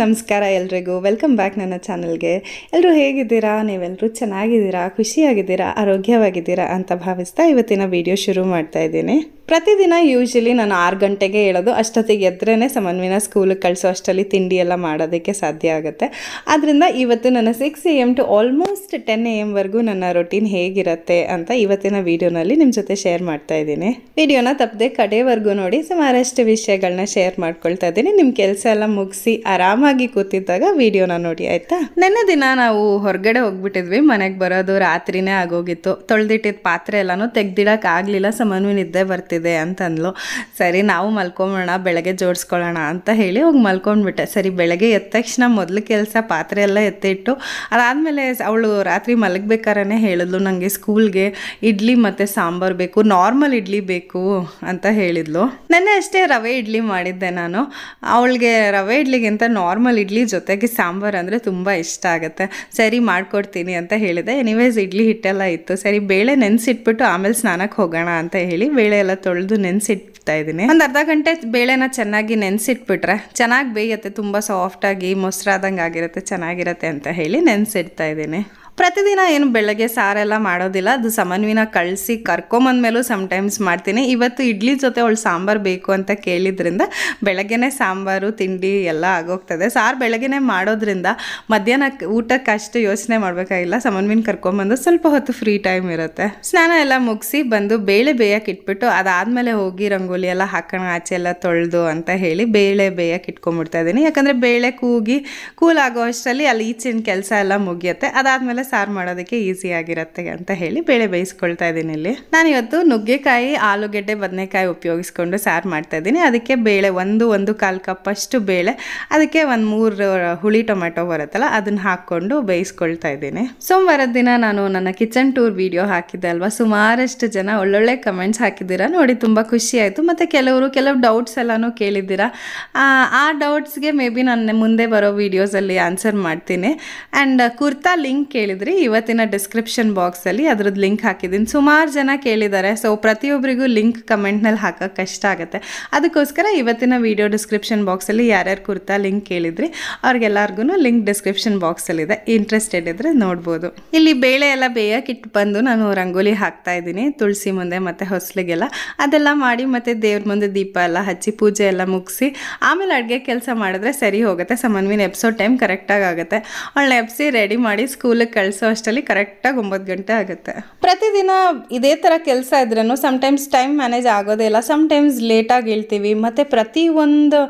ನಮಸ್ಕಾರ ಎಲ್ರಿಗೂ welcome back ನನ್ನ ಚಾನಲ್ಗೆ. ಎಲ್ಲರೂ ಹೇಗಿದ್ದೀರಾ? ನೀವೆಲ್ಲರೂ ಚೆನ್ನಾಗಿದ್ದೀರಾ, ಖುಷಿಯಾಗಿದ್ದೀರಾ, ಆರೋಗ್ಯವಾಗಿದ್ದೀರಾ ಅಂತ ಭಾವಿಸ್ತಾ ಇವತ್ತಿನ ವಿಡಿಯೋ ಶುರು ಮಾಡ್ತಾ ಇದ್ದೀನಿ. ಪ್ರತಿದಿನ ಯೂಶಲಿ ನಾನು 6 ಗಂಟೆಗೆ ಹೇಳೋದು, ಅಷ್ಟೊತ್ತಿಗೆ ಎದ್ರೇ ಸಮನ್ವಿನ ಸ್ಕೂಲಿಗೆ ಕಳಿಸೋ ಅಷ್ಟರಲ್ಲಿ ತಿಂಡಿ ಎಲ್ಲ ಮಾಡೋದಕ್ಕೆ ಸಾಧ್ಯ ಆಗುತ್ತೆ. ಆದ್ದರಿಂದ ಇವತ್ತು ನನ್ನ 6 AM ಟು ಆಲ್ಮೋಸ್ಟ್ 10 AM ನನ್ನ ರೊಟೀನ್ ಹೇಗಿರುತ್ತೆ ಅಂತ ಇವತ್ತಿನ ವಿಡಿಯೋನಲ್ಲಿ ನಿಮ್ಮ ಜೊತೆ ಶೇರ್ ಮಾಡ್ತಾ ಇದ್ದೀನಿ. ವಿಡಿಯೋನ ತಪ್ಪದೆ ಕಡೆವರೆಗೂ ನೋಡಿ, ಸುಮಾರಷ್ಟು ವಿಷಯಗಳನ್ನ ಶೇರ್ ಮಾಡ್ಕೊಳ್ತಾ ಇದ್ದೀನಿ. ನಿಮ್ಮ ಕೆಲಸ ಎಲ್ಲ ಮುಗಿಸಿ ಆರಾಮಾಗಿ ಕೂತಿದ್ದಾಗ ವಿಡಿಯೋನ ನೋಡಿ, ಆಯ್ತಾ? ನೆನ್ನೆ ದಿನ ನಾವು ಹೊರಗಡೆ ಹೋಗ್ಬಿಟ್ಟಿದ್ವಿ. ಮನೆಗೆ ಬರೋದು ರಾತ್ರಿನೇ ಆಗೋಗಿತ್ತು. ತೊಳೆದಿಟ್ಟಿದ್ದ ಪಾತ್ರೆ ಎಲ್ಲನೂ ತೆಗ್ದಿಡಕ್ಕೆ ಆಗಲಿಲ್ಲ. ಸಮನ್ವಿ ನಿದ್ದೆ ಬರ್ತಿದ್ದೆ ಅಂತಂದ್ಲು. ಸರಿ ನಾವು ಮಲ್ಕೊಂಬೋಣ, ಬೆಳಗ್ಗೆ ಜೋಡಿಸ್ಕೊಳ್ಳೋಣ ಅಂತ ಹೇಳಿ ಹೋಗಿ ಮಲ್ಕೊಂಡ್ಬಿಟ್ಟೆ. ಸರಿ ಬೆಳಗ್ಗೆ ಎದ್ದ ತಕ್ಷಣ ಮೊದಲು ಕೆಲಸ ಪಾತ್ರೆ ಎಲ್ಲ ಎತ್ತಿಟ್ಟು, ಅದಾದಮೇಲೆ ಅವಳು ರಾತ್ರಿ ಮಲಗಬೇಕಾರೇ ಹೇಳಿದ್ಲು, ನನಗೆ ಸ್ಕೂಲ್ಗೆ ಇಡ್ಲಿ ಮತ್ತು ಸಾಂಬಾರು ಬೇಕು, ನಾರ್ಮಲ್ ಇಡ್ಲಿ ಬೇಕು ಅಂತ ಹೇಳಿದ್ಲು. ನೆನ್ನೆ ಅಷ್ಟೇ ರವೆ ಇಡ್ಲಿ ಮಾಡಿದ್ದೆ ನಾನು. ಅವಳಿಗೆ ರವೆ ಇಡ್ಲಿಗಿಂತ ನಾರ್ಮಲ್ ಇಡ್ಲಿ ಜೊತೆಗೆ ಸಾಂಬಾರು ಅಂದರೆ ತುಂಬ ಇಷ್ಟ ಆಗುತ್ತೆ. ಸರಿ ಮಾಡ್ಕೊಡ್ತೀನಿ ಅಂತ ಹೇಳಿದೆ. ಎನಿವೇಸ್ ಇಡ್ಲಿ ಹಿಟ್ಟೆಲ್ಲ ಇತ್ತು. ಸರಿ ಬೇಳೆ ನೆನೆಸಿಟ್ಬಿಟ್ಟು ಆಮೇಲೆ ಸ್ನಾನಕ್ಕೆ ಹೋಗೋಣ ಅಂತ ಹೇಳಿ ಬೇಳೆ ಎಲ್ಲ ತೊಳೆದು ನೆನೆಸಿಡ್ತಾ ಇದ್ದೀನಿ. ಒಂದು ಅರ್ಧ ಗಂಟೆ ಬೇಳೆನ ಚೆನ್ನಾಗಿ ನೆನೆಸಿಟ್ಬಿಟ್ರೆ ಚೆನ್ನಾಗಿ ಬೇಯುತ್ತೆ, ತುಂಬ ಸಾಫ್ಟಾಗಿ ಮೊಸರಾದಂಗೆ ಆಗಿರುತ್ತೆ, ಚೆನ್ನಾಗಿರುತ್ತೆ ಅಂತ ಹೇಳಿ ನೆನೆಸಿಡ್ತಾ ಇದ್ದೀನಿ. ಪ್ರತಿದಿನ ಏನು ಬೆಳಗ್ಗೆ ಸಾರೆಲ್ಲ ಮಾಡೋದಿಲ್ಲ, ಅದು ಸಮನ್ವಿನ ಕಳಿಸಿ ಕರ್ಕೊಂಬಂದ್ಮೇಲೂ ಸಮ್ಟೈಮ್ಸ್ ಮಾಡ್ತೀನಿ. ಇವತ್ತು ಇಡ್ಲಿ ಜೊತೆ ಅವಳು ಸಾಂಬಾರು ಬೇಕು ಅಂತ ಕೇಳಿದ್ರಿಂದ ಬೆಳಗ್ಗೆನೇ ಸಾಂಬಾರು ತಿಂಡಿ ಎಲ್ಲ ಆಗೋಗ್ತದೆ. ಸಾರು ಬೆಳಗ್ಗೆನೇ ಮಾಡೋದ್ರಿಂದ ಮಧ್ಯಾಹ್ನ ಊಟಕ್ಕೆ ಅಷ್ಟು ಯೋಚನೆ ಮಾಡಬೇಕಾಗಿಲ್ಲ. ಸಮನ್ವಿನ ಕರ್ಕೊಂಬಂದು ಸ್ವಲ್ಪ ಹೊತ್ತು ಫ್ರೀ ಟೈಮ್ ಇರುತ್ತೆ. ಸ್ನಾನ ಎಲ್ಲ ಮುಗಿಸಿ ಬಂದು ಬೇಳೆ ಬೇಯಕ್ಕೆ ಇಟ್ಬಿಟ್ಟು ಅದಾದಮೇಲೆ ಹೋಗಿ ರಂಗೋಲಿ ಎಲ್ಲ ಹಾಕೋಣ ಆಚೆ ಎಲ್ಲ ತೊಳೆದು ಅಂತ ಹೇಳಿ ಬೇಳೆ ಬೇಯಕ್ಕೆ ಇಟ್ಕೊಂಡ್ಬಿಡ್ತಾ ಇದ್ದೀನಿ. ಯಾಕಂದರೆ ಬೇಳೆ ಕೂಲ್ ಆಗೋ ಅಷ್ಟರಲ್ಲಿ ಅಲ್ಲಿ ಈಚಿನ ಕೆಲಸ ಎಲ್ಲ ಮುಗಿಯುತ್ತೆ. ಅದಾದಮೇಲೆ ಸಾರು ಮಾಡೋದಕ್ಕೆ ಈಸಿ ಆಗಿರುತ್ತೆ ಅಂತ ಹೇಳಿ ಬೇಳೆ ಬೇಯಿಸ್ಕೊಳ್ತಾ ಇದ್ದೀನಿ. ಇಲ್ಲಿ ನಾನು ಇವತ್ತು ನುಗ್ಗೆಕಾಯಿ, ಆಲೂಗೆಡ್ಡೆ, ಬದನೆಕಾಯಿ ಉಪಯೋಗಿಸ್ಕೊಂಡು ಸಾರು ಮಾಡ್ತಾ ಇದ್ದೀನಿ. ಅದಕ್ಕೆ ಬೇಳೆ 1-1.25 ಕಪ್ ಅಷ್ಟು ಬೇಳೆ, ಅದಕ್ಕೆ 3 ಹುಳಿ ಟೊಮೆಟೊ ಬರುತ್ತಲ್ಲ ಅದನ್ನ ಹಾಕ್ಕೊಂಡು ಬೇಯಿಸ್ಕೊಳ್ತಾ ಇದ್ದೀನಿ. ಸೋಮವಾರದ ದಿನ ನಾನು ನನ್ನ ಕಿಚನ್ ಟೂರ್ ವಿಡಿಯೋ ಹಾಕಿದ್ದೆ ಅಲ್ವಾ, ಸುಮಾರಷ್ಟು ಜನ ಒಳ್ಳೊಳ್ಳೆ ಕಮೆಂಟ್ಸ್ ಹಾಕಿದ್ದೀರಾ, ನೋಡಿ ತುಂಬ ಖುಷಿ ಆಯಿತು. ಮತ್ತು ಕೆಲವು ಡೌಟ್ಸ್ ಎಲ್ಲನೂ ಕೇಳಿದ್ದೀರಾ. ಆ ಡೌಟ್ಸ್ಗೆ ಮೇ ಬಿ ನಾನು ಮುಂದೆ ಬರೋ ವೀಡಿಯೋಸಲ್ಲಿ ಆನ್ಸರ್ ಮಾಡ್ತೀನಿ. ಆ್ಯಂಡ್ ಕುರ್ತಾ ಲಿಂಕ್ ಕೇಳಿದ್ರಿ, ಇವತ್ತಿನ ಡಿಸ್ಕ್ರಿಪ್ಷನ್ ಬಾಕ್ಸಲ್ಲಿ ಅದ್ರದ್ದು ಲಿಂಕ್ ಹಾಕಿದ್ದೀನಿ. ಸುಮಾರು ಜನ ಕೇಳಿದ್ದಾರೆ. ಸೊ ಪ್ರತಿಯೊಬ್ಬರಿಗೂ ಲಿಂಕ್ ಕಮೆಂಟ್ನಲ್ಲಿ ಹಾಕೋಕ್ಕೆ ಕಷ್ಟ ಆಗುತ್ತೆ. ಅದಕ್ಕೋಸ್ಕರ ಇವತ್ತಿನ ವಿಡಿಯೋ ಡಿಸ್ಕ್ರಿಪ್ಷನ್ ಬಾಕ್ಸಲ್ಲಿ ಯಾರ್ಯಾರು ಕುರ್ತಾ ಲಿಂಕ್ ಕೇಳಿದ್ರಿ ಅವ್ರಿಗೆಲ್ಲರಿಗೂ ಲಿಂಕ್ ಡಿಸ್ಕ್ರಿಪ್ಷನ್ ಬಾಕ್ಸಲ್ಲಿದೆ, ಇಂಟ್ರೆಸ್ಟೆಡ್ ಇದ್ದರೆ ನೋಡ್ಬೋದು. ಇಲ್ಲಿ ಬೇಳೆ ಎಲ್ಲ ಬೇಯಕ್ಕೆ ಇಟ್ಟು ಬಂದು ನಾನು ರಂಗೋಲಿ ಹಾಕ್ತಾ ಇದ್ದೀನಿ, ತುಳಸಿ ಮುಂದೆ ಮತ್ತು ಹೊಸಲಿಗೆಲ್ಲ. ಅದೆಲ್ಲ ಮಾಡಿ ಮತ್ತು ದೇವ್ರ ಮುಂದೆ ದೀಪ ಎಲ್ಲ ಹಚ್ಚಿ ಪೂಜೆ ಎಲ್ಲ ಮುಗಿಸಿ ಆಮೇಲೆ ಅಡುಗೆ ಕೆಲಸ ಮಾಡಿದ್ರೆ ಸರಿ ಹೋಗುತ್ತೆ. ಸಮನ್ವಿನ ಎಪ್ಸೋ ಟೈಮ್ ಕರೆಕ್ಟಾಗಿ ಆಗುತ್ತೆ. ಅವಳನ್ನ ಎಪ್ಸಿ ರೆಡಿ ಮಾಡಿ ಸ್ಕೂಲಿಗೆ ಕಳಿಸೋ ಅಷ್ಟರಲ್ಲಿ ಕರೆಕ್ಟಾಗಿ 9 ಗಂಟೆ ಆಗುತ್ತೆ. ಪ್ರತಿದಿನ ಇದೇ ಥರ ಕೆಲಸ ಇದ್ರೂ ಸಮ್ಟೈಮ್ಸ್ ಟೈಮ್ ಮ್ಯಾನೇಜ್ ಆಗೋದೇ ಇಲ್ಲ. ಸಮ್ಟೈಮ್ಸ್ ಲೇಟಾಗಿ ಹೇಳ್ತೀವಿ. ಮತ್ತು ಪ್ರತಿಯೊಂದು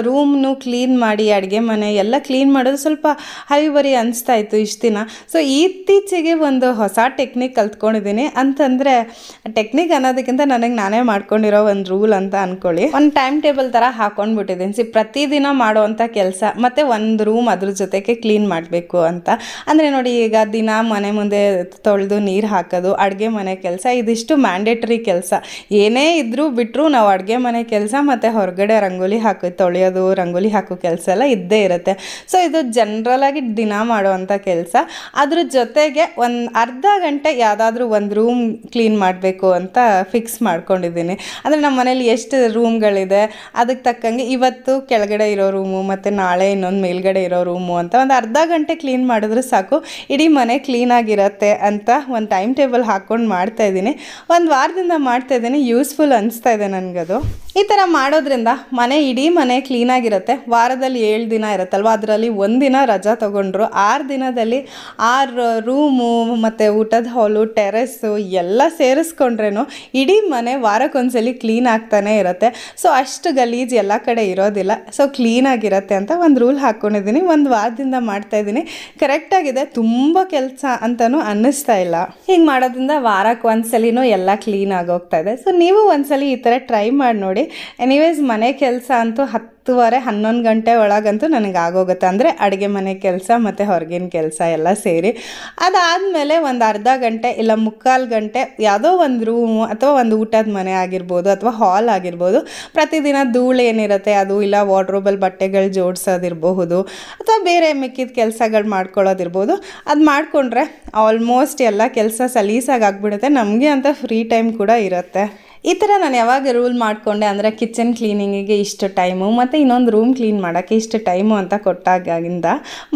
ರೂಮ್ನು ಕ್ಲೀನ್ ಮಾಡಿ ಅಡುಗೆ ಮನೆ ಎಲ್ಲ ಕ್ಲೀನ್ ಮಾಡೋದು ಸ್ವಲ್ಪ ಹರಿಬರಿ ಅನಿಸ್ತಾ ಇತ್ತು ಇಷ್ಟು ದಿನ. ಸೊ ಇತ್ತೀಚೆಗೆ ಒಂದು ಹೊಸ ಟೆಕ್ನಿಕ್ ಕಲ್ತ್ಕೊಂಡಿದ್ದೀನಿ. ಅಂತಂದರೆ ಟೆಕ್ನಿಕ್ ಅನ್ನೋದಕ್ಕಿಂತ ನನಗೆ ನಾನೇ ಮಾಡ್ಕೊಂಡಿರೋ ಒಂದು ರೂಲ್ ಅಂತ ಅಂದ್ಕೊಳ್ಳಿ. ಒಂದು ಟೈಮ್ ಟೇಬಲ್ ಥರ ಹಾಕ್ಕೊಂಡ್ಬಿಟ್ಟಿದ್ದೀನಿ. ಪ್ರತಿದಿನ ಮಾಡೋವಂಥ ಕೆಲಸ ಮತ್ತು ಒಂದು ರೂಮ್ ಅದ್ರ ಜೊತೆಗೆ ಕ್ಲೀನ್ ಮಾಡಬೇಕು ಅಂತ. ಅಂದರೆ ನೋಡಿ, ಈಗ ದಿನ ಮನೆ ಮುಂದೆ ತೊಳೆದು ನೀರು ಹಾಕೋದು, ಅಡುಗೆ ಮನೆ ಕೆಲಸ, ಇದಿಷ್ಟು ಮ್ಯಾಂಡೇಟರಿ ಕೆಲಸ. ಏನೇ ಇದ್ರೂ ಬಿಟ್ಟರು ನಾವು ಅಡುಗೆ ಮನೆ ಕೆಲಸ ಮತ್ತು ಹೊರಗಡೆ ರಂಗೋಲಿ ತೊಳೆಯೋದು, ರಂಗೋಲಿ ಹಾಕೋ ಕೆಲಸ ಎಲ್ಲ ಇದ್ದೇ ಇರುತ್ತೆ. ಸೊ ಇದು ಜನರಲಾಗಿ ದಿನ ಮಾಡುವಂಥ ಕೆಲಸ. ಅದ್ರ ಜೊತೆಗೆ ಒಂದು ಅರ್ಧ ಗಂಟೆ ಯಾವುದಾದ್ರೂ ಒಂದು ರೂಮ್ ಕ್ಲೀನ್ ಮಾಡಬೇಕು ಅಂತ ಫಿಕ್ಸ್ ಮಾಡ್ಕೊಂಡಿದ್ದೀನಿ. ಅಂದರೆ ನಮ್ಮ ಮನೇಲಿ ಎಷ್ಟು ರೂಮ್ಗಳಿದೆ ಅದಕ್ಕೆ ತಕ್ಕಂಗೆ ಇವತ್ತು ಕೆಳಗಡೆ ಇರೋ ರೂಮು ಮತ್ತು ನಾಳೆ ಇನ್ನೊಂದು ಮೇಲ್ಗಡೆ ಇರೋ ರೂಮು ಅಂತ ಒಂದು ಅರ್ಧ ಗಂಟೆ ಕ್ಲೀನ್ ಮಾಡಿದ್ರೆ ಸಾಕು, ಇಡೀ ಮನೆ ಕ್ಲೀನಾಗಿರುತ್ತೆ ಅಂತ ಒಂದು ಟೈಮ್ ಟೇಬಲ್ ಹಾಕ್ಕೊಂಡು ಮಾಡ್ತಾಯಿದ್ದೀನಿ. ಒಂದು ವಾರದಿಂದ ಮಾಡ್ತಾಯಿದ್ದೀನಿ, ಯೂಸ್ಫುಲ್ ಅನಿಸ್ತಾ ಇದೆ ನನಗದು. ಈ ಥರ ಮಾಡೋದ್ರಿಂದ ಇಡೀ ಮನೆ ಕ್ಲೀನಾಗಿರುತ್ತೆ. ವಾರದಲ್ಲಿ 7 ದಿನ ಇರುತ್ತಲ್ವ, ಅದರಲ್ಲಿ 1 ದಿನ ರಜಾ ತೊಗೊಂಡ್ರು 6 ದಿನದಲ್ಲಿ 6 ರೂಮು ಮತ್ತು ಊಟದ ಹಾಲು, ಟೆರೆಸ್ಸು ಎಲ್ಲ ಸೇರಿಸ್ಕೊಂಡ್ರೇನು ಇಡೀ ಮನೆ ವಾರಕ್ಕೊಂದ್ಸಲಿ ಕ್ಲೀನ್ ಆಗ್ತಾನೆ ಇರುತ್ತೆ. ಸೊ ಅಷ್ಟು ಗಲೀಜು ಎಲ್ಲ ಕಡೆ ಇರೋದಿಲ್ಲ. ಸೊ ಕ್ಲೀನಾಗಿರುತ್ತೆ ಅಂತ ಒಂದು ರೂಲ್ ಹಾಕ್ಕೊಂಡಿದ್ದೀನಿ. ಒಂದು ವಾರದಿಂದ ಮಾಡ್ತಾಯಿದ್ದೀನಿ, ಕರೆಕ್ಟಾಗಿದೆ. ತುಂಬ ಕೆಲಸ ಅಂತಲೂ ಅನ್ನಿಸ್ತಾ ಇಲ್ಲ. ಹೀಗೆ ಮಾಡೋದ್ರಿಂದ ವಾರಕ್ಕೆ ಒಂದ್ಸಲಿನೂ ಎಲ್ಲ ಕ್ಲೀನ್ ಆಗೋಗ್ತಾ ಇದೆ. ಸೊ ನೀವು ಒಂದ್ಸಲಿ ಈ ಥರ ಟ್ರೈ ಮಾಡಿ ನೋಡಿ. ಎನಿವೇಸ್ ಮನೆ ಕೆಲಸ ಅಂತೂ 10:30-11 ಗಂಟೆ ಒಳಗಂತೂ ನನಗೆ ಆಗೋಗುತ್ತೆ. ಅಂದರೆ ಅಡುಗೆ ಮನೆ ಕೆಲಸ ಮತ್ತು ಹೊರಗಿನ ಕೆಲಸ ಎಲ್ಲ ಸೇರಿ. ಅದಾದಮೇಲೆ ಒಂದು ಅರ್ಧ ಗಂಟೆ ಇಲ್ಲ 3/4 ಗಂಟೆ ಯಾವುದೋ ಒಂದು ರೂಮು ಅಥವಾ ಒಂದು ಊಟದ ಮನೆ ಆಗಿರ್ಬೋದು ಅಥವಾ ಹಾಲ್ ಆಗಿರ್ಬೋದು, ಪ್ರತಿದಿನ ಧೂಳು ಏನಿರುತ್ತೆ ಅದು, ಇಲ್ಲ ವಾರ್ಡ್ರೋಬಲ್ಲಿ ಬಟ್ಟೆಗಳು ಜೋಡಿಸೋದಿರಬಹುದು ಅಥವಾ ಬೇರೆ ಮಿಕ್ಕಿದ ಕೆಲಸಗಳು ಮಾಡ್ಕೊಳ್ಳೋದಿರ್ಬೋದು, ಅದು ಮಾಡಿಕೊಂಡ್ರೆ ಆಲ್ಮೋಸ್ಟ್ ಎಲ್ಲ ಕೆಲಸ ಸಲೀಸಾಗಿ ಆಗಿಬಿಡುತ್ತೆ. ನಮಗೆ ಅಂತ ಫ್ರೀ ಟೈಮ್ ಕೂಡ ಇರುತ್ತೆ. ಈ ಥರ ನಾನು ಯಾವಾಗ ರೂಲ್ ಮಾಡಿಕೊಂಡೆ ಅಂದರೆ ಕಿಚನ್ ಕ್ಲೀನಿಂಗಿಗೆ ಇಷ್ಟು ಟೈಮು ಮತ್ತು ಇನ್ನೊಂದು ರೂಮ್ ಕ್ಲೀನ್ ಮಾಡೋಕ್ಕೆ ಇಷ್ಟು ಟೈಮು ಅಂತ ಕೊಟ್ಟಾಗಿಂದ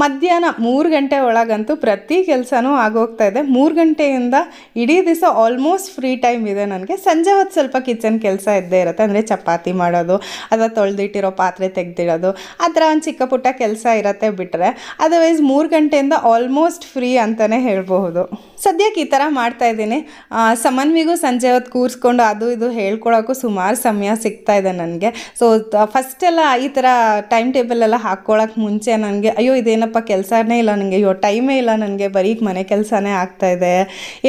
ಮಧ್ಯಾಹ್ನ 3 ಗಂಟೆ ಒಳಗಂತೂ ಪ್ರತಿ ಕೆಲಸನೂ ಆಗೋಗ್ತಾ ಇದೆ. 3 ಗಂಟೆಯಿಂದ ಇಡೀ ದಿವಸ ಆಲ್ಮೋಸ್ಟ್ ಫ್ರೀ ಟೈಮ್ ಇದೆ ನನಗೆ. ಸಂಜೆ ಹೊತ್ತು ಸ್ವಲ್ಪ ಕಿಚನ್ ಕೆಲಸ ಇದ್ದೇ ಇರುತ್ತೆ, ಅಂದರೆ ಚಪಾತಿ ಮಾಡೋದು ಅಥವಾ ತೊಳೆದಿಟ್ಟಿರೋ ಪಾತ್ರೆ ತೆಗೆದಿಡೋದು ಆ ಥರ ಒಂದು ಚಿಕ್ಕ ಪುಟ್ಟ ಕೆಲಸ ಇರುತ್ತೆ. ಬಿಟ್ಟರೆ ಅದರ್ವೈಸ್ 3 ಗಂಟೆಯಿಂದ ಆಲ್ಮೋಸ್ಟ್ ಫ್ರೀ ಅಂತಲೇ ಹೇಳ್ಬಹುದು. ಸದ್ಯಕ್ಕೆ ಈ ಥರ ಮಾಡ್ತಾಯಿದ್ದೀನಿ. ಸಮನ್ವಿಗೂ ಸಂಜೆ ಹೊತ್ತು ಕೂರಿಸ್ಕೊಂಡು ಅದು ಇದು ಹೇಳ್ಕೊಳೋಕ್ಕೂ ಸುಮಾರು ಸಮಯ ಸಿಗ್ತಾ ಇದೆ ನನಗೆ. ಸೊ ಫಸ್ಟೆಲ್ಲ ಈ ಥರ ಟೈಮ್ ಟೇಬಲ್ ಎಲ್ಲ ಹಾಕ್ಕೊಳ್ಳೋಕೆ ಮುಂಚೆ ನನಗೆ ಅಯ್ಯೋ ಇದೇನಪ್ಪ ಕೆಲಸನೇ ಇಲ್ಲ ನನಗೆ, ಅಯ್ಯೋ ಟೈಮೇ ಇಲ್ಲ ನನಗೆ, ಬರೀ ಮನೆ ಕೆಲಸನೇ ಆಗ್ತಾಯಿದೆ,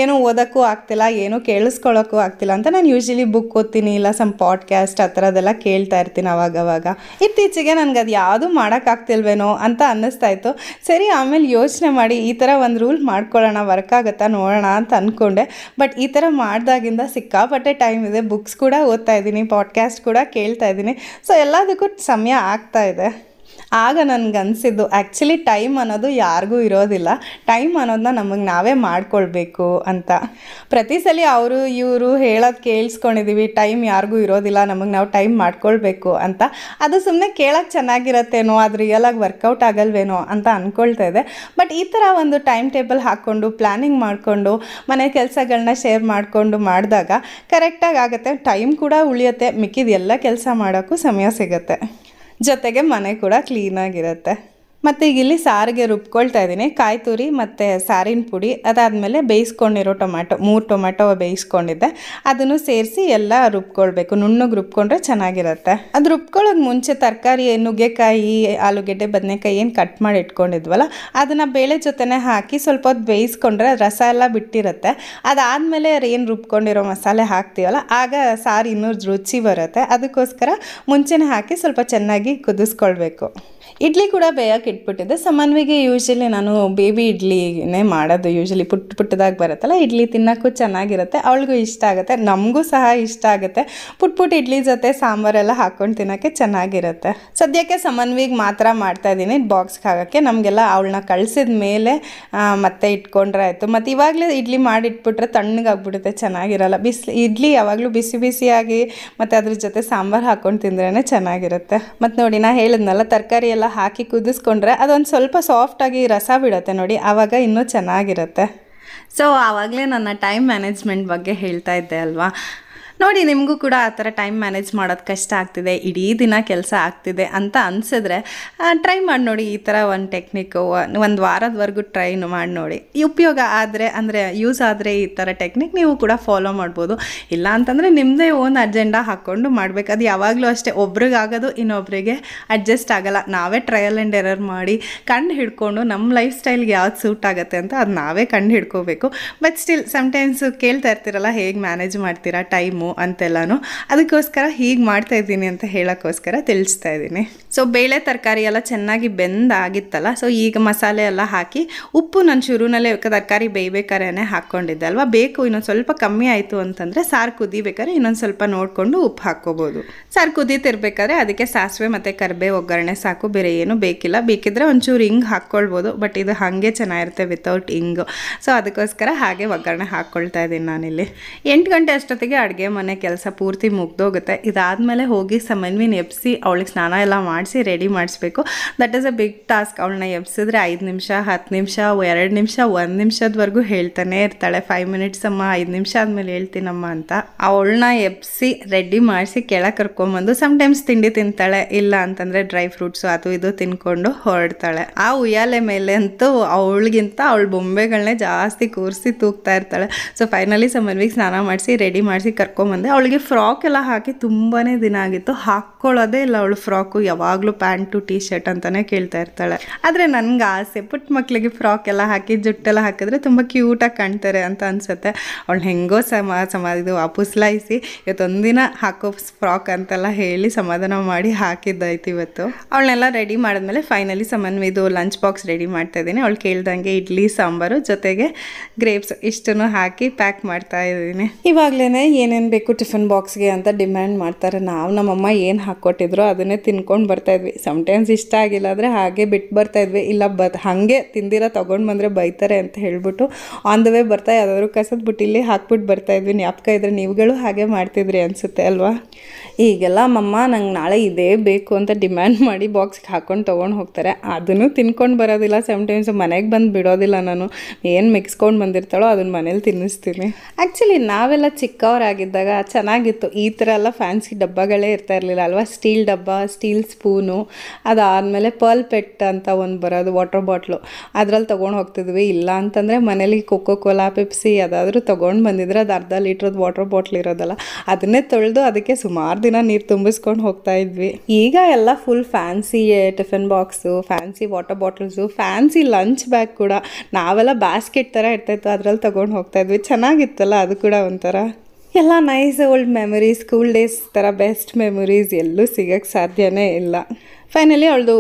ಏನೂ ಓದೋಕ್ಕೂ ಆಗ್ತಿಲ್ಲ, ಏನೂ ಕೇಳಿಸ್ಕೊಳ್ಳೋಕ್ಕೂ ಆಗ್ತಿಲ್ಲ ಅಂತ ನಾನು ಯೂಶ್ವಲಿ ಬುಕ್ ಓದ್ತೀನಿ, ಇಲ್ಲ ಸಮ್ ಪಾಡ್ಕ್ಯಾಸ್ಟ್ ಆ ಥರದ್ದೆಲ್ಲ ಕೇಳ್ತಾ ಇರ್ತೀನಿ ಅವಾಗವಾಗ. ಇತ್ತೀಚೆಗೆ ನನಗೆ ಅದು ಯಾವುದೂ ಮಾಡೋಕ್ಕಾಗ್ತಿಲ್ವೇನೋ ಅಂತ ಅನ್ನಿಸ್ತಾಯಿತ್ತು. ಸರಿ ಆಮೇಲೆ ಯೋಚನೆ ಮಾಡಿ ಈ ಥರ ಒಂದು ರೂಲ್ ಮಾಡ್ಕೊಳ್ಳೋಣ, ವರ್ಕ್ ಆಗುತ್ತೆ ನೋಡೋಣ ಅಂತ ಅಂದ್ಕೊಂಡೆ. ಬಟ್ ಈ ಥರ ಮಾಡಿದಾಗಿಂದ ಸಿಕ್ಕಾಪಟ್ಟೆ ಟೈಮ್ ಇದೆ. ಬುಕ್ಸ್ ಕೂಡ ಓದ್ತಾ ಇದ್ದೀನಿ, ಪಾಡ್ಕ್ಯಾಸ್ಟ್ ಕೂಡ ಕೇಳ್ತಾ ಇದ್ದೀನಿ. ಸೊ ಎಲ್ಲದಕ್ಕೂ ಸಮಯ ಆಗ್ತಾ ಇದೆ. ಆಗ ನನಗನ್ಸಿದ್ದು ಆ್ಯಕ್ಚುಲಿ ಟೈಮ್ ಅನ್ನೋದು ಯಾರಿಗೂ ಇರೋದಿಲ್ಲ, ಟೈಮ್ ಅನ್ನೋದನ್ನ ನಮಗೆ ನಾವೇ ಮಾಡ್ಕೊಳ್ಬೇಕು ಅಂತ. ಪ್ರತಿ ಸಲ ಅವರು ಇವರು ಹೇಳೋದು ಕೇಳಿಸ್ಕೊಂಡಿದ್ದೀವಿ, ಟೈಮ್ ಯಾರಿಗೂ ಇರೋದಿಲ್ಲ, ನಮಗೆ ನಾವು ಟೈಮ್ ಮಾಡ್ಕೊಳ್ಬೇಕು ಅಂತ. ಅದು ಸುಮ್ಮನೆ ಕೇಳೋಕ್ಕೆ ಚೆನ್ನಾಗಿರತ್ತೇನೋ, ಅದು ರಿಯಲಾಗಿ ವರ್ಕೌಟ್ ಆಗಲ್ವೇನೋ ಅಂತ ಅಂದ್ಕೊಳ್ತಾ ಇದೆ. ಬಟ್ ಈ ಥರ ಒಂದು ಟೈಮ್ ಟೇಬಲ್ ಹಾಕ್ಕೊಂಡು ಪ್ಲ್ಯಾನಿಂಗ್ ಮಾಡಿಕೊಂಡು ಮನೆ ಕೆಲಸಗಳನ್ನ ಶೇರ್ ಮಾಡಿಕೊಂಡು ಮಾಡಿದಾಗ ಕರೆಕ್ಟಾಗಿ ಆಗುತ್ತೆ, ಟೈಮ್ ಕೂಡ ಉಳಿಯುತ್ತೆ, ಮಿಕ್ಕಿದ ಎಲ್ಲ ಕೆಲಸ ಮಾಡೋಕ್ಕೂ ಸಮಯ ಸಿಗುತ್ತೆ, ಜೊತೆಗೆ ಮನೆ ಕೂಡ ಕ್ಲೀನಾಗಿರುತ್ತೆ. ಮತ್ತು ಈಗ ಇಲ್ಲಿ ಸಾರಿಗೆ ರುಬ್ಕೊಳ್ತಾ ಇದ್ದೀನಿ. ಕಾಯಿ ತುರಿ ಮತ್ತು ಸಾರಿನ ಪುಡಿ, ಅದಾದಮೇಲೆ ಬೇಯಿಸ್ಕೊಂಡಿರೋ ಟೊಮ್ಯಾಟೊ 3 ಟೊಮ್ಯಾಟೊ ಬೇಯಿಸ್ಕೊಂಡಿದ್ದೆ, ಅದನ್ನು ಸೇರಿಸಿ ಎಲ್ಲ ರುಬ್ಕೊಳ್ಬೇಕು. ನುಣ್ಣಗೆ ರುಬ್ಕೊಂಡ್ರೆ ಚೆನ್ನಾಗಿರುತ್ತೆ. ಅದು ರುಬ್ಕೊಳ್ಳೋದು ಮುಂಚೆ ತರಕಾರಿ ನುಗ್ಗೆಕಾಯಿ, ಆಲೂಗೆಡ್ಡೆ, ಬದನೆಕಾಯಿ ಏನು ಕಟ್ ಮಾಡಿ ಇಟ್ಕೊಂಡಿದ್ವಲ್ಲ ಅದನ್ನು ಬೇಳೆ ಜೊತೆನೇ ಹಾಕಿ ಸ್ವಲ್ಪ ಹೊತ್ತು ಬೇಯಿಸ್ಕೊಂಡ್ರೆ ರಸ ಎಲ್ಲ ಬಿಟ್ಟಿರುತ್ತೆ. ಅದಾದಮೇಲೆ ಏನು ರುಬ್ಕೊಂಡಿರೋ ಮಸಾಲೆ ಹಾಕ್ತೀವಲ್ಲ ಆಗ ಸಾರು ಇನ್ನೂ ರುಚಿ ಬರುತ್ತೆ. ಅದಕ್ಕೋಸ್ಕರ ಮುಂಚೆನೇ ಹಾಕಿ ಸ್ವಲ್ಪ ಚೆನ್ನಾಗಿ ಕುದಿಸ್ಕೊಳ್ಬೇಕು. ಇಡ್ಲಿ ಕೂಡ ಬೇಯಕ್ಕೆ ಇಟ್ಬಿಟ್ಟಿದ್ದೆ. ಸಮನ್ವಿಗೆ ಯೂಶ್ವಲಿ ನಾನು ಬೇಬಿ ಇಡ್ಲಿನೇ ಮಾಡೋದು, ಯೂಶ್ವಲಿ ಪುಟ್ಟದಾಗಿ ಬರುತ್ತಲ್ಲ ಇಡ್ಲಿ ತಿನ್ನೋಕ್ಕೂ ಚೆನ್ನಾಗಿರುತ್ತೆ, ಅವಳಿಗೂ ಇಷ್ಟ ಆಗುತ್ತೆ, ನಮಗೂ ಸಹ ಇಷ್ಟ ಆಗುತ್ತೆ. ಪುಟ್ಟ ಇಡ್ಲಿ ಜೊತೆ ಸಾಂಬಾರೆಲ್ಲ ಹಾಕ್ಕೊಂಡು ತಿನ್ನೋಕ್ಕೆ ಚೆನ್ನಾಗಿರುತ್ತೆ. ಸದ್ಯಕ್ಕೆ ಸಮನ್ವಿಗೆ ಮಾತ್ರ ಮಾಡ್ತಾಯಿದ್ದೀನಿ ಬಾಕ್ಸ್ಗೆ ಹಾಕೋಕ್ಕೆ. ನಮಗೆಲ್ಲ ಅವಳನ್ನ ಕಳಿಸಿದ ಮೇಲೆ ಮತ್ತೆ ಇಟ್ಕೊಂಡ್ರೆ ಆಯಿತು. ಮತ್ತು ಇವಾಗಲೇ ಇಡ್ಲಿ ಮಾಡಿಟ್ಬಿಟ್ರೆ ತಣ್ಣಗಾಗ್ಬಿಡುತ್ತೆ, ಚೆನ್ನಾಗಿರಲ್ಲ. ಇಡ್ಲಿ ಯಾವಾಗಲೂ ಬಿಸಿ ಬಿಸಿಯಾಗಿ ಮತ್ತು ಅದ್ರ ಜೊತೆ ಸಾಂಬಾರು ಹಾಕ್ಕೊಂಡು ತಿಂದ್ರೇ ಚೆನ್ನಾಗಿರುತ್ತೆ. ಮತ್ತು ನೋಡಿ ನಾ ಹೇಳಿದ್ನಲ್ಲ ತರಕಾರಿ ಎಲ್ಲ ಹಾಕಿ ಕುದಿಸ್ಕೊಂಡ್ರೆ ಅದೊಂದು ಸ್ವಲ್ಪ ಸಾಫ್ಟಾಗಿ ರಸ ಬಿಡುತ್ತೆ ನೋಡಿ, ಆವಾಗ ಇನ್ನೂ ಚೆನ್ನಾಗಿರುತ್ತೆ. ಸೊ ಆವಾಗಲೇ ನನ್ನ ಟೈಮ್ ಮ್ಯಾನೇಜ್ಮೆಂಟ್ ಬಗ್ಗೆ ಹೇಳ್ತಾ ಇದ್ದೆ ಅಲ್ವಾ. ನೋಡಿ ನಿಮಗೂ ಕೂಡ ಆ ಥರ ಟೈಮ್ ಮ್ಯಾನೇಜ್ ಮಾಡೋದು ಕಷ್ಟ ಆಗ್ತಿದೆ, ಇಡೀ ದಿನ ಕೆಲಸ ಆಗ್ತಿದೆ ಅಂತ ಅನಿಸಿದ್ರೆ ಟ್ರೈ ಮಾಡಿ ನೋಡಿ. ಈ ಥರ ಒಂದು ಟೆಕ್ನಿಕ್ಕು ಒಂದು ವಾರದವರೆಗೂ ಟ್ರೈ ಮಾಡಿ ನೋಡಿ. ಉಪಯೋಗ ಆದರೆ ಅಂದರೆ ಯೂಸ್ ಆದರೆ ಈ ಥರ ಟೆಕ್ನಿಕ್ ನೀವು ಕೂಡ ಫಾಲೋ ಮಾಡ್ಬೋದು. ಇಲ್ಲ ಅಂತಂದರೆ ನಿಮ್ಮದೇ ಓನ್ ಅಜೆಂಡಾ ಹಾಕ್ಕೊಂಡು ಮಾಡಬೇಕು. ಅದು ಯಾವಾಗಲೂ ಅಷ್ಟೇ, ಒಬ್ರಿಗಾಗೋದು ಇನ್ನೊಬ್ಬರಿಗೆ ಅಡ್ಜಸ್ಟ್ ಆಗೋಲ್ಲ. ನಾವೇ ಟ್ರಯಲ್ ಆ್ಯಂಡ್ ಎರರ್ ಮಾಡಿ ಕಂಡು ಹಿಡ್ಕೊಂಡು ನಮ್ಮ ಲೈಫ್ ಸ್ಟೈಲ್ಗೆ ಯಾವ್ದು ಸೂಟ್ ಆಗುತ್ತೆ ಅಂತ ಅದು ನಾವೇ ಕಂಡು ಹಿಡ್ಕೋಬೇಕು. ಬಟ್ ಸ್ಟಿಲ್ ಸಮ್ಟೈಮ್ಸ್ ಕೇಳ್ತಾ ಇರ್ತೀರಲ್ಲ ಹೇಗೆ ಮ್ಯಾನೇಜ್ ಮಾಡ್ತೀರಾ ಟೈಮು ಅಂತೆಲ್ಲನೂ, ಅದಕ್ಕೋಸ್ಕರ ಹೀಗೆ ಮಾಡ್ತಾ ಇದ್ದೀನಿ ಅಂತ ಹೇಳೋಕ್ಕೋಸ್ಕರ ತಿಳಿಸ್ತಾ ಇದ್ದೀನಿ. ಸೊ ಬೇಳೆ ತರಕಾರಿ ಎಲ್ಲ ಚೆನ್ನಾಗಿ ಬೆಂದಾಗಿತ್ತಲ್ಲ, ಸೊ ಈಗ ಮಸಾಲೆ ಎಲ್ಲ ಹಾಕಿ ಉಪ್ಪು ನಾನು ಶುರುನಲ್ಲೇ ತರಕಾರಿ ಬೇಯಬೇಕಾದ್ರೆ ಹಾಕ್ಕೊಂಡಿದ್ದೆ ಅಲ್ವಾ, ಬೇಕು ಇನ್ನೊಂದು ಸ್ವಲ್ಪ ಕಮ್ಮಿ ಆಯಿತು ಅಂತಂದರೆ ಸಾರು ಕುದಿಬೇಕಾದ್ರೆ ಇನ್ನೊಂದು ಸ್ವಲ್ಪ ನೋಡಿಕೊಂಡು ಉಪ್ಪು ಹಾಕ್ಕೋಬೋದು. ಸಾರು ಕುದೀತಿರ್ಬೇಕಾದ್ರೆ ಅದಕ್ಕೆ ಸಾಸಿವೆ ಮತ್ತು ಕರಿಬೇವು ಒಗ್ಗರಣೆ ಸಾಕು, ಬೇರೆ ಏನೂ ಬೇಕಿಲ್ಲ. ಬೇಕಿದ್ರೆ ಒಂಚೂರು ಹಿಂಗೆ ಹಾಕ್ಕೊಳ್ಬೋದು, ಬಟ್ ಇದು ಹಾಗೆ ಚೆನ್ನಾಗಿರುತ್ತೆ ವಿತೌಟ್ ಹಿಂಗು. ಸೊ ಅದಕ್ಕೋಸ್ಕರ ಹಾಗೆ ಒಗ್ಗರಣೆ ಹಾಕ್ಕೊಳ್ತಾ ಇದ್ದೀನಿ ನಾನಿಲ್ಲಿ. 8 ಗಂಟೆ ಅಷ್ಟೊತ್ತಿಗೆ ಅಡುಗೆ ಮನೆ ಕೆಲಸ ಪೂರ್ತಿ ಮುಗ್ದೋಗುತ್ತೆ. ಇದಾದಮೇಲೆ ಹೋಗಿ ಸಮನ್ವಿನ ಎಬ್ಬಿಸಿ ಅವಳಿಗೆ ಸ್ನಾನ ಎಲ್ಲ ಮಾಡಿಸಿ ರೆಡಿ ಮಾಡಿಸ್ಬೇಕು. That is a big task. ಅವಳನ್ನ ಎಬ್ಸಿದ್ರೆ 5 ನಿಮಿಷ 10 ನಿಮಿಷ 2 ನಿಮಿಷ 1 ನಿಮಿಷದವರೆಗೂ ಹೇಳ್ತಾನೆ ಇರ್ತಾಳೆ. 5 ಮಿನಿಟ್ಸ್ ಅಮ್ಮ, 5 ನಿಮಿಷ ಆದಮೇಲೆ ಹೇಳ್ತೀನಮ್ಮ ಅಂತ. ಅವಳನ್ನ ಎಬ್ಬಿಸಿ ರೆಡಿ ಮಾಡಿಸಿ ಕೆಳಗೆ ಕರ್ಕೊಂಬಂದು ಸಮ್ಟೈಮ್ಸ್ ತಿಂಡಿ ತಿಂತಾಳೆ, ಇಲ್ಲ ಅಂತಂದರೆ ಡ್ರೈ ಫ್ರೂಟ್ಸು ಅದು ಇದು ತಿನ್ಕೊಂಡು ಹೊರಡ್ತಾಳೆ. ಆ ಉಯ್ಯಾಲೆ ಮೇಲೆ ಅಂತೂ ಅವಳಿಗಿಂತ ಅವಳ ಬೊಂಬೆಗಳನ್ನೇ ಜಾಸ್ತಿ ಕೂರಿಸಿ ತೂಗ್ತಾ ಇರ್ತಾಳೆ. ಸೊ ಫೈನಲಿ ಸಮನ್ವಿಗೆ ಸ್ನಾನ ಮಾಡಿಸಿ ರೆಡಿ ಮಾಡಿಸಿ ಕರ್ಕೊಂಬಂದೆ. ಅವಳಿಗೆ ಫ್ರಾಕ್ ಎಲ್ಲ ಹಾಕಿ ತುಂಬಾ ದಿನ ಆಗಿತ್ತು, ಹಾಕ್ಕೊಳ್ಳೋದೇ ಇಲ್ಲ ಅವಳು ಫ್ರಾಕು. ಯಾವಾಗಲೂ ಪ್ಯಾಂಟು ಟೀ ಶರ್ಟ್ ಅಂತಲೇ ಕೇಳ್ತಾ ಇರ್ತಾಳೆ. ಆದರೆ ನನಗೆ ಆಸೆ, ಪುಟ್ಟ ಮಕ್ಕಳಿಗೆ ಫ್ರಾಕ್ ಎಲ್ಲ ಹಾಕಿ ಜುಟ್ಟೆಲ್ಲ ಹಾಕಿದ್ರೆ ತುಂಬ ಕ್ಯೂಟಾಗಿ ಕಾಣ್ತಾರೆ ಅಂತ ಅನಿಸುತ್ತೆ. ಅವಳು ಹೆಂಗೋ ಇದು ಪುಸ್ಲಾಯಿಸಿ ಇವತ್ತೊಂದಿನ ಹಾಕೋ ಫ್ರಾಕ್ ಅಂತೆಲ್ಲ ಹೇಳಿ ಸಮಾಧಾನ ಮಾಡಿ ಹಾಕಿದ್ದಾಯ್ತು ಇವತ್ತು. ಅವಳನ್ನೆಲ್ಲ ರೆಡಿ ಮಾಡಿದ್ಮೇಲೆ ಫೈನಲಿ ಸಮನ್ವಿದು ಲಂಚ್ ಬಾಕ್ಸ್ ರೆಡಿ ಮಾಡ್ತಾ ಇದ್ದೀನಿ. ಅವಳು ಕೇಳ್ದಂಗೆ ಇಡ್ಲಿ ಸಾಂಬಾರು ಜೊತೆಗೆ ಗ್ರೇಪ್ಸ್ ಇಷ್ಟನ್ನು ಹಾಕಿ ಪ್ಯಾಕ್ ಮಾಡ್ತಾ ಇದ್ದೀನಿ. ಇವಾಗಲೇ ಏನೇನು ಬೇಕು ಬೇಕು ಟಿಫನ್ ಬಾಕ್ಸ್ಗೆ ಅಂತ ಡಿಮ್ಯಾಂಡ್ ಮಾಡ್ತಾರೆ. ನಾವು ನಮ್ಮಮ್ಮ ಏನು ಹಾಕ್ಕೊಟ್ಟಿದ್ರು ಅದನ್ನೇ ತಿನ್ಕೊಂಡು ಬರ್ತಾಯಿದ್ವಿ. ಸಮ್ಟೈಮ್ಸ್ ಇಷ್ಟ ಆಗಿಲ್ಲ ಅಂದರೆ ಹಾಗೆ ಬಿಟ್ಟು ಬರ್ತಾಯಿದ್ವಿ, ಇಲ್ಲ ಹಾಗೆ ತಿಂದಿರ ತೊಗೊಂಡು ಬಂದರೆ ಬೈತಾರೆ ಅಂತ ಹೇಳ್ಬಿಟ್ಟು ಆನ್ ದ ವೇ ಬರ್ತಾ ಯಾವುದಾದ್ರು ಕಸದ ಬುಟ್ಟಿಲಿ ಹಾಕ್ಬಿಟ್ಟು ಬರ್ತಾಯಿದ್ವಿ. ಜ್ಞಾಪಕ ಇದ್ದರೆ ನೀವುಗಳು ಹಾಗೆ ಮಾಡ್ತಿದ್ರಿ ಅನಿಸುತ್ತೆ ಅಲ್ವಾ. ಈಗೆಲ್ಲ ಮಮ್ಮ ನಂಗೆ ನಾಳೆ ಇದೇ ಬೇಕು ಅಂತ ಡಿಮ್ಯಾಂಡ್ ಮಾಡಿ ಬಾಕ್ಸ್ಗೆ ಹಾಕ್ಕೊಂಡು ತೊಗೊಂಡು ಹೋಗ್ತಾರೆ. ಅದನ್ನು ತಿನ್ಕೊಂಡು ಬರೋದಿಲ್ಲ. ಸಮ್ಟೈಮ್ಸ್ ಮನೆಗೆ ಬಂದು ಬಿಡೋದಿಲ್ಲ. ನಾನು ಏನು ಮಿಕ್ಸ್ಕೊಂಡು ಬಂದಿರ್ತಾಳೋ ಅದನ್ನು ಮನೇಲಿ ತಿನ್ನಿಸ್ತೀನಿ. ಆ್ಯಕ್ಚುಲಿ ನಾವೆಲ್ಲ ಚಿಕ್ಕವರಾಗಿದ್ದಾಗ ಚೆನ್ನಾಗಿತ್ತು. ಈ ಥರ ಎಲ್ಲ ಫ್ಯಾನ್ಸಿ ಡಬ್ಬಗಳೇ ಇರ್ತಾ ಇರಲಿಲ್ಲ ಅಲ್ವಾ. ಸ್ಟೀಲ್ ಡಬ್ಬ, ಸ್ಟೀಲ್ ಸ್ಪೂನು, ಅದಾದಮೇಲೆ ಪರ್ಲ್ ಪೆಟ್ ಅಂತ ಒಂದು ಬರೋದು ವಾಟರ್ ಬಾಟ್ಲು, ಅದ್ರಲ್ಲಿ ತೊಗೊಂಡು ಹೋಗ್ತಿದ್ವಿ. ಇಲ್ಲ ಅಂತಂದರೆ ಮನೇಲಿ ಕೊಕೋ ಕೋಲಾ, ಪೆಪ್ಸಿ ಅದಾದರೂ ತೊಗೊಂಡು ಬಂದಿದ್ರೆ ಅದು ಅರ್ಧ ಲೀಟ್ರದ್ದು ವಾಟರ್ ಬಾಟ್ಲ್ ಇರೋದಲ್ಲ, ಅದನ್ನೇ ತೊಳೆದು ಅದಕ್ಕೆ ಸುಮಾರು ದಿನ ನೀರು ತುಂಬಿಸ್ಕೊಂಡು ಹೋಗ್ತಾ ಇದ್ವಿ. ಈಗ ಎಲ್ಲ full fancy tiffin box, fancy water bottles, fancy lunch bag ಕೂಡ. ನಾವೆಲ್ಲ ಬ್ಯಾಸ್ಕೆಟ್ ಥರ ಇರ್ತಾಯಿತ್ತು, ಅದ್ರಲ್ಲಿ ತೊಗೊಂಡು ಹೋಗ್ತಾ ಇದ್ವಿ. ಚೆನ್ನಾಗಿತ್ತಲ್ಲ ಅದು ಕೂಡ ಒಂಥರ. ಎಲ್ಲ nice old memories, school days ಥರ ಬೆಸ್ಟ್ ಮೆಮೊರೀಸ್ ಎಲ್ಲೂ ಸಿಗೋಕ್ಕೆ ಸಾಧ್ಯನೇ ಇಲ್ಲ. ಫೈನಲಿ ಅವಳದು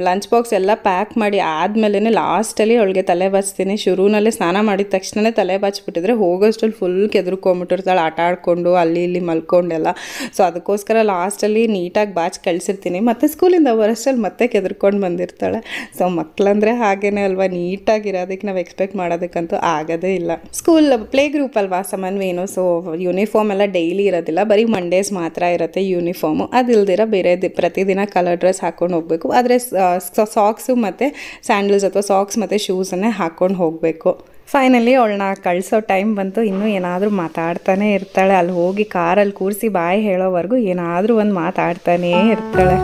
ಲಂಚ್ ಬಾಕ್ಸ್ ಎಲ್ಲ ಪ್ಯಾಕ್ ಮಾಡಿ ಆದಮೇಲೆ ಲಾಸ್ಟಲ್ಲಿ ಅವಳಿಗೆ ತಲೆ ಬಾಚ್ತೀನಿ. ಶುರುವಿನಲ್ಲಿ ಸ್ನಾನ ಮಾಡಿದ ತಕ್ಷಣ ತಲೆ ಬಾಚ್ಬಿಟ್ಟಿದ್ರೆ ಹೋಗೋಷ್ಟಲ್ಲಿ ಫುಲ್ ಕೆದ್ರುಕೊಂಬಿಟ್ಟಿರ್ತಾಳೆ, ಆಟ ಆಡಿಕೊಂಡು ಅಲ್ಲಿ ಇಲ್ಲಿ ಮಲ್ಕೊಂಡೆಲ್ಲ. ಸೊ ಅದಕ್ಕೋಸ್ಕರ ಲಾಸ್ಟಲ್ಲಿ ನೀಟಾಗಿ ಬಾಚ್ ಕಳಿಸಿರ್ತೀನಿ. ಮತ್ತು ಸ್ಕೂಲಿಂದ ಬರೋಷ್ಟಲ್ಲಿ ಮತ್ತೆ ಕೆದ್ರುಕೊಂಡು ಬಂದಿರ್ತಾಳೆ. ಸೊ ಮಕ್ಕಳಂದರೆ ಹಾಗೇ ಅಲ್ವಾ, ನೀಟಾಗಿರೋದಕ್ಕೆ ನಾವು ಎಕ್ಸ್ಪೆಕ್ಟ್ ಮಾಡೋದಕ್ಕಂತೂ ಆಗೋದೇ ಇಲ್ಲ. ಸ್ಕೂಲ್ ಪ್ಲೇ ಗ್ರೂಪ್ ಅಲ್ವಾ ಸಮನ್ವೇನು. ಸೊ ಯೂನಿಫಾರ್ಮ್ ಎಲ್ಲ ಡೈಲಿ ಇರೋದಿಲ್ಲ, ಬರೀ ಮಂಡೇಸ್ ಮಾತ್ರ ಇರುತ್ತೆ ಯೂನಿಫಾರ್ಮು. ಅದಿಲ್ದಿರ ಬೇರೆ ಪ್ರತಿದಿನ ಕಲರ್ ಡ್ರೆಸ್ ಹಾಕ್ಕೊಂಡು ಹೋಗಬೇಕು. ಆದರೆ ಸಾಕ್ಸು ಮತ್ತು ಸ್ಯಾಂಡಲ್ಸ್ ಅಥವಾ ಸಾಕ್ಸ್ ಮತ್ತು ಶೂಸನ್ನೇ ಹಾಕ್ಕೊಂಡು ಹೋಗಬೇಕು. ಫೈನಲಿ ಅವಳನ್ನ ಕಳಿಸೋ ಟೈಮ್ ಬಂತು. ಇನ್ನೂ ಏನಾದರೂ ಮಾತಾಡ್ತಾನೆ ಇರ್ತಾಳೆ. ಅಲ್ಲಿ ಹೋಗಿ ಕಾರಲ್ಲಿ ಕೂರಿಸಿ ಬಾಯಿ ಹೇಳೋವರೆಗೂ ಏನಾದರೂ ಒಂದು ಮಾತಾಡ್ತಾನೇ ಇರ್ತಾಳೆ.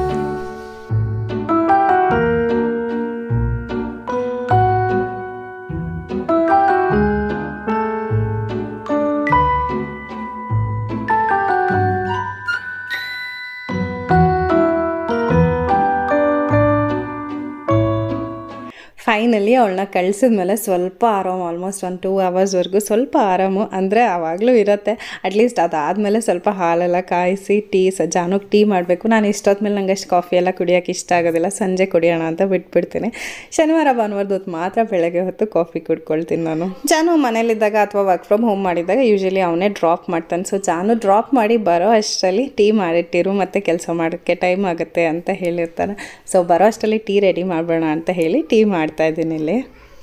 ಫೈನಲಿ ಅವಳನ್ನ ಕಳಿಸಿದ್ಮೇಲೆ ಸ್ವಲ್ಪ ಆರಾಮು, ಆಲ್ಮೋಸ್ಟ್ 1-2 ಅವರ್ಸ್ವರೆಗೂ ಸ್ವಲ್ಪ ಆರಾಮು ಅಂದರೆ ಆವಾಗಲೂ ಇರುತ್ತೆ. ಅಟ್ಲೀಸ್ಟ್ ಅದಾದಮೇಲೆ ಸ್ವಲ್ಪ ಹಾಲೆಲ್ಲ ಕಾಯಿಸಿ ಜಾನುಗೆ ಟೀ ಮಾಡಬೇಕು. ನಾನು ಇಷ್ಟೊತ್ಮೇಲೆ ನಂಗೆ ಅಷ್ಟು ಕಾಫಿ ಎಲ್ಲ ಕುಡಿಯೋಕ್ಕೆ ಇಷ್ಟ ಆಗೋದಿಲ್ಲ, ಸಂಜೆ ಕುಡಿಯೋಣ ಅಂತ ಬಿಟ್ಬಿಡ್ತೀನಿ. ಶನಿವಾರ ಭಾನುವಾರದ ಹೊತ್ತು ಮಾತ್ರ ಬೆಳಗ್ಗೆ ಹೊತ್ತು ಕಾಫಿ ಕುಡ್ಕೊಳ್ತೀನಿ ನಾನು. ಜಾನು ಮನೇಲಿದ್ದಾಗ ಅಥವಾ ವರ್ಕ್ ಫ್ರಮ್ ಹೋಮ್ ಮಾಡಿದಾಗ ಯೂಶಲಿ ಅವನೇ ಡ್ರಾಪ್ ಮಾಡ್ತಾನೆ. ಸೊ ಜಾನು ಡ್ರಾಪ್ ಮಾಡಿ ಬರೋ ಅಷ್ಟರಲ್ಲಿ ಟೀ ಮಾಡಿಟ್ಟಿರು, ಮತ್ತು ಕೆಲಸ ಮಾಡೋಕ್ಕೆ ಟೈಮ್ ಆಗುತ್ತೆ ಅಂತ ಹೇಳಿರ್ತಾನೆ. ಸೊ ಬರೋ ಅಷ್ಟರಲ್ಲಿ ಟೀ ರೆಡಿ ಮಾಡಬೇಡ ಅಂತ ಹೇಳಿ ಟೀ ಮಾಡ್ತಾ ಇದ್ದೀನಿ ಇಲ್ಲಿ.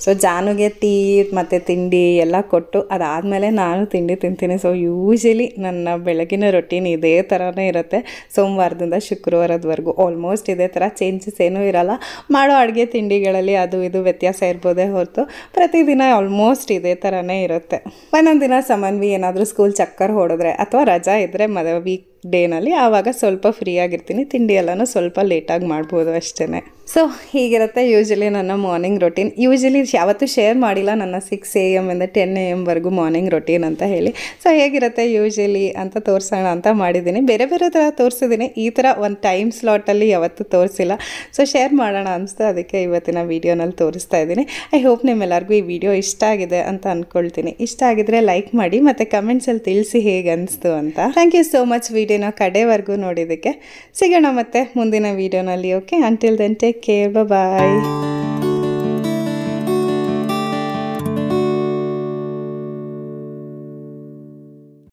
ಸೊ ಜಾನುಗೆ ಟೀ ಮತ್ತು ತಿಂಡಿ ಎಲ್ಲ ಕೊಟ್ಟು ಅದಾದಮೇಲೆ ನಾನು ತಿಂಡಿ ತಿಂತೀನಿ. ಸೊ ಯೂಶಲಿ ನನ್ನ ಬೆಳಗಿನ ರೊಟೀನ್ ಇದೇ ಥರನೇ ಇರುತ್ತೆ. ಸೋಮವಾರದಿಂದ ಶುಕ್ರವಾರದವರೆಗೂ ಆಲ್ಮೋಸ್ಟ್ ಇದೇ ಥರ, ಚೇಂಜಸ್ ಏನೂ ಇರೋಲ್ಲ. ಮಾಡೋ ಅಡುಗೆ ತಿಂಡಿಗಳಲ್ಲಿ ಅದು ಇದು ವ್ಯತ್ಯಾಸ ಇರ್ಬೋದೇ ಹೊರತು ಪ್ರತಿದಿನ ಆಲ್ಮೋಸ್ಟ್ ಇದೇ ಥರನೇ ಇರುತ್ತೆ. ಒಂದೊಂದು ದಿನ ಸಮನ್ವಿ ಏನಾದರೂ ಸ್ಕೂಲ್ ಚಕ್ಕರ್ ಹೊಡೆದ್ರೆ ಅಥವಾ ರಜಾ ಇದ್ದರೆ ವೀಕ್ ಡೇನಲ್ಲಿ ಆವಾಗ ಸ್ವಲ್ಪ ಫ್ರೀ ಆಗಿರ್ತೀನಿ. ತಿಂಡಿ ಎಲ್ಲನೂ ಸ್ವಲ್ಪ ಲೇಟಾಗಿ ಮಾಡ್ಬೋದು ಅಷ್ಟೇ. ಸೊ ಹೀಗಿರುತ್ತೆ ಯೂಶಲಿ ನನ್ನ ಮಾರ್ನಿಂಗ್ ರೊಟೀನ್. ಯೂಶಲಿ ಯಾವತ್ತೂ ಶೇರ್ ಮಾಡಿಲ್ಲ ನನ್ನ 6 AM ಇಂದ 10 AM ಮಾರ್ನಿಂಗ್ ರೊಟೀನ್ ಅಂತ ಹೇಳಿ. ಸೊ ಹೇಗಿರುತ್ತೆ ಯೂಶಲಿ ಅಂತ ತೋರಿಸೋಣ ಅಂತ ಮಾಡಿದ್ದೀನಿ. ಬೇರೆ ಬೇರೆ ಥರ ತೋರಿಸಿದ್ದೀನಿ, ಈ ಥರ ಒಂದು ಟೈಮ್ ಸ್ಲಾಟಲ್ಲಿ ಯಾವತ್ತೂ ತೋರಿಸಿಲ್ಲ. ಸೊ ಶೇರ್ ಮಾಡೋಣ ಅನಿಸ್ತು, ಅದಕ್ಕೆ ಇವತ್ತಿನ ವೀಡಿಯೋನಲ್ಲಿ ತೋರಿಸ್ತಾ ಇದ್ದೀನಿ. ಐ ಹೋಪ್ ನಿಮ್ಮೆಲ್ಲರಿಗೂ ಈ ವಿಡಿಯೋ ಇಷ್ಟ ಆಗಿದೆ ಅಂತ ಅಂದ್ಕೊಳ್ತೀನಿ. ಇಷ್ಟ ಆಗಿದ್ರೆ ಲೈಕ್ ಮಾಡಿ ಮತ್ತು ಕಮೆಂಟ್ಸಲ್ಲಿ ತಿಳಿಸಿ ಹೇಗೆ ಅನಿಸ್ತು ಅಂತ. ಥ್ಯಾಂಕ್ ಯು ಸೋ ಮಚ್ ವಿಡಿಯೋನ ಕಡೆವರೆಗೂ ನೋಡಿದ್ದಕ್ಕೆ. ಸಿಗೋಣ ಮತ್ತೆ ಮುಂದಿನ ವೀಡಿಯೋನಲ್ಲಿ. Okay, until then take care, ಬಾಯ್.